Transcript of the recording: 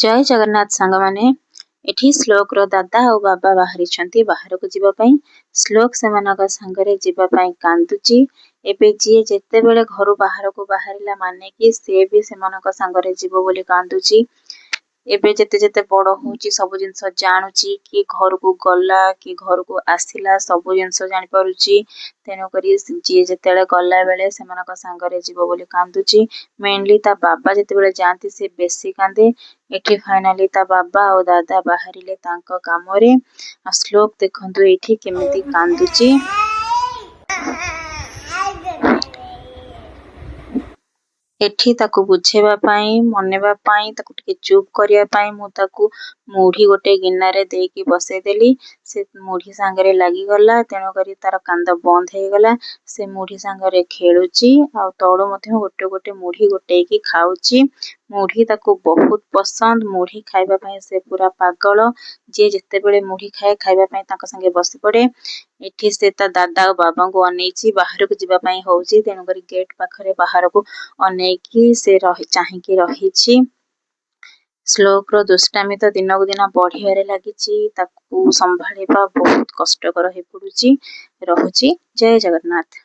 जय जगन्नाथ सांग माने एठी श्लोक रो दादा और बाबा बाहरी बाहर को जीवा पाई श्लोक सेमानक सांगरे जीवा पाई कांदुची एबे जी जेते बेले घर बाहर को बाहरिला माने कि से भी सेमानक सांगरे जीवो बोली कांदुची एबे जेते जेते बड़ होची सब जिंस जानुची कि घर को गला कि घर को आसिला सब जिंस जानि पारुची तेनो करी जी जेतेले गला बेले सेमानक सांगरे जीवो बोली कांदुची मेनली ता बाबा जेते बेले जानती से बेसी कांदे एठी फाइनाली ता बाबा और दादा बाहरिले तांको कामरे श्लोक देखंतु एठी केमिति कांदुची एठी ताकू बुझेबा पाई मनेबा पाई ताकू टिके चुप करिया पाई मु ताकू मुढ़ी गोटे गिन्नारे देकी बसै देली से मुढ़ी सांगरे लागी गला तेनो करी तार कांद बंद हे गला से मुढ़ी सांगरे खेलुची आ तळो मध्ये गोटे गोटे मुढ़ी गोटे की खाउची मुढ़ी ताकू बहुत पसंद मुढ़ी खाइबा पाई से पूरा पागल जे जेते बेले मुढ़ी खाए खाइबा पाई ताका संगे बसी पड़े एठी से ता दादा और बाबा को अनेची बाहर को जीवा पाई होउची तेनो करी गेट पाखरे बाहर को अनेकी से रही चाहिकी रहिची श्लोक रो दुष्टामी तो दिन को दिन बढ़ियारे लागिची ताकू संभाळिबा बहुत कष्टकर हे पडुची रहुची जय जगन्नाथ।